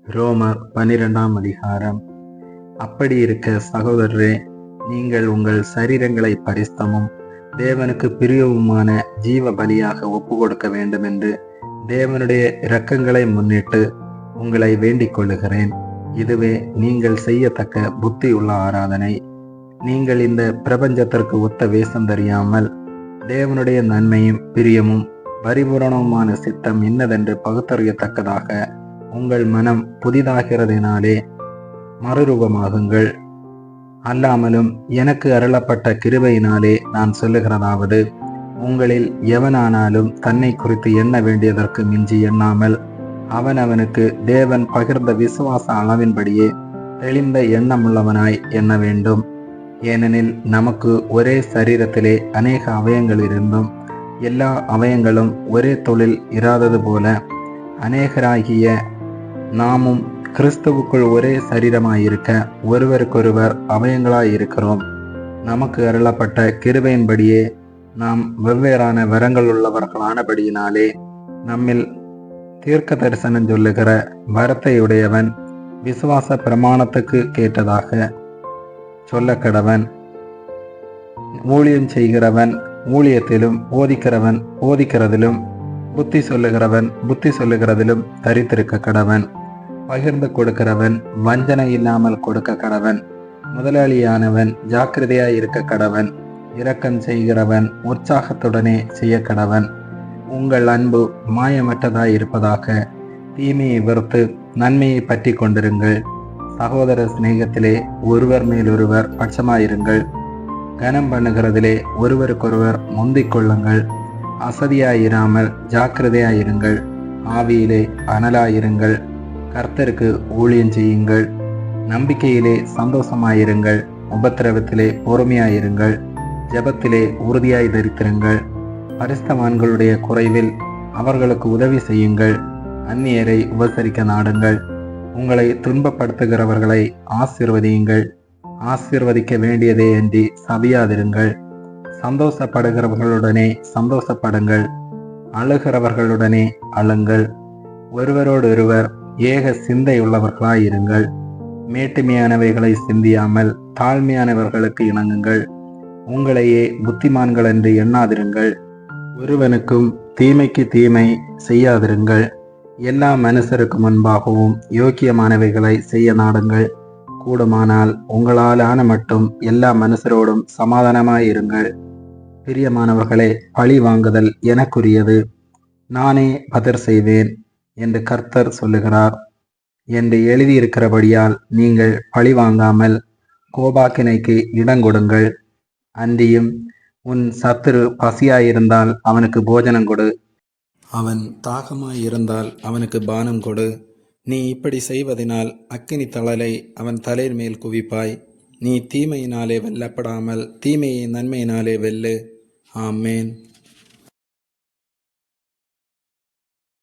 ரோமர் 12ஆம் அதிகாரம். அப்படி இருக்க சகோதரரே, நீங்கள் உங்கள் சரீரங்களை பரிசுத்தமும் தேவனுக்கு பிரியவுமான ஜீவ பலியாக ஒப்பு கொடுக்க வேண்டும் என்று தேவனுடைய இரக்கங்களை முன்னிட்டு உங்களை வேண்டிக் கொள்ளுகிறேன். இதுவே நீங்கள் செய்யத்தக்க புத்தியுள்ள ஆராதனை. நீங்கள் இந்த பிரபஞ்சத்திற்கு ஒத்த வேஷம் தெரியாமல் தேவனுடைய நன்மையும் பிரியமும் பரிபூரணமான சித்தம் இன்னதென்று பகுத்தறியத்தக்கதாக உங்கள் மனம் புதிதாகிறதினாலே மறுரூபமாகுங்கள். அல்லாமலும் எனக்கு அருளப்பட்ட கிருபையினாலே நான் சொல்லுகிறதாவது, உங்களில் எவனானாலும் தன்னை குறித்து எண்ண வேண்டியதற்கு மிஞ்சி எண்ணாமல் அவனவனுக்கு தேவன் பகிர்ந்த விசுவாச அளவின்படியே தெளிந்த எண்ணமுள்ளவனாய் எண்ண வேண்டும். ஏனெனில் நமக்கு ஒரே சரீரத்திலே அநேக அவயங்கள் இருந்தும் எல்லா அவயங்களும் ஒரே தொழில் இராதது போல அநேகராகிய நாமும் கிறிஸ்துவுக்குள் ஒரே சரீரமாயிருக்க ஒருவருக்கொருவர் அவயங்களாயிருக்கிறோம். நமக்கு அருளப்பட்ட கிருபையின்படியே நாம் வெவ்வேறான வரங்கள் உள்ளவர்களானபடியினாலே நம்மில் தீர்க்க தரிசனம் சொல்லுகிற வரத்தையுடையவன் விசுவாச பிரமாணத்துக்கு கேட்டதாக சொல்லக்கடவன். ஊழியம் செய்கிறவன் ஊழியத்திலும், போதிக்கிறவன் போதிக்கிறதிலும், புத்தி சொல்லுகிறவன் புத்தி சொல்லுகிறதிலும் தரித்திருக்க கடவன். பகிர்ந்து கொடுக்கிறவன் வஞ்சனை இல்லாமல் கொடுக்க கடவன். முதலாளியானவன் ஜாக்கிரதையாயிருக்க கடவன். இரக்கம் செய்கிறவன் உற்சாகத்துடனே செய்ய கடவன். உங்கள் அன்பு மாயமற்றதாயிருப்பதாக. தீமையை வெறுத்து நன்மையை பற்றி கொண்டிருங்கள். சகோதர சிநேகத்திலே ஒருவர் மேலொருவர் பட்சமாயிருங்கள். கனம் பண்ணுகிறதிலே ஒருவருக்கொருவர் முந்திக் கொள்ளுங்கள். அசதியாயிராமல் ஜாக்கிரதையாயிருங்கள். ஆவியிலே அனலாயிருங்கள். கர்த்தருக்கு ஊழியம் செய்யுங்கள். நம்பிக்கையிலே சந்தோஷமாயிருங்கள். உபத்திரவத்திலே பொறுமையாயிருங்கள். ஜெபத்திலே உறுதியாய் தரித்திருங்கள். பரிசுத்தவான்களுடைய குறைவில் அவர்களுக்கு உதவி செய்யுங்கள். அந்நியரை உபசரிக்க நாடுங்கள். உங்களை துன்பப்படுத்துகிறவர்களை ஆசீர்வதியுங்கள். ஆசீர்வதிக்க வேண்டியதே அன்றி சபியாதிருங்கள். சந்தோஷப்படுகிறவர்களுடனே சந்தோஷப்படுங்கள். அழுகிறவர்களுடனே அழுங்கள். ஒருவரோடொருவர் ஏக சிந்தையுள்ளவர்களாயிருங்கள். மேட்டுமையானவைகளை சிந்தியாமல் தாழ்மையானவர்களுக்கு இணங்குங்கள். உங்களையே புத்திமான்கள் என்று எண்ணாதிருங்கள். ஒருவனுக்கும் தீமைக்கு தீமை செய்யாதிருங்கள். எல்லா மனுஷருக்கு முன்பாகவும் யோக்கியமானவைகளை செய்ய நாடுங்கள். கூடுமானால் உங்களாலான மட்டும் எல்லா மனுஷரோடும் சமாதானமாயிருங்கள். பிரியமானவர்களே, பழி வாங்குதல் எனக்குரியது, நானே பதிர் செய்வேன் என்று கர்த்தர் சொல்லுகிறார் என்று எழுதியிருக்கிறபடியால் நீங்கள் பழி வாங்காமல் கோபாக்கினைக்கு இடங்கொடுங்கள். அன்றியும் உன் சத்துரு பசியாயிருந்தால் அவனுக்கு போஜனம் கொடு. அவன் தாகமாயிருந்தால் அவனுக்கு பானம் கொடு. நீ இப்படி செய்வதனால் அக்கினி தழலை அவன் தலைர் மேல் குவிப்பாய். நீ தீமையினாலே வெல்லப்படாமல் தீமையை நன்மையினாலே வெல்லு. ஆமேன்.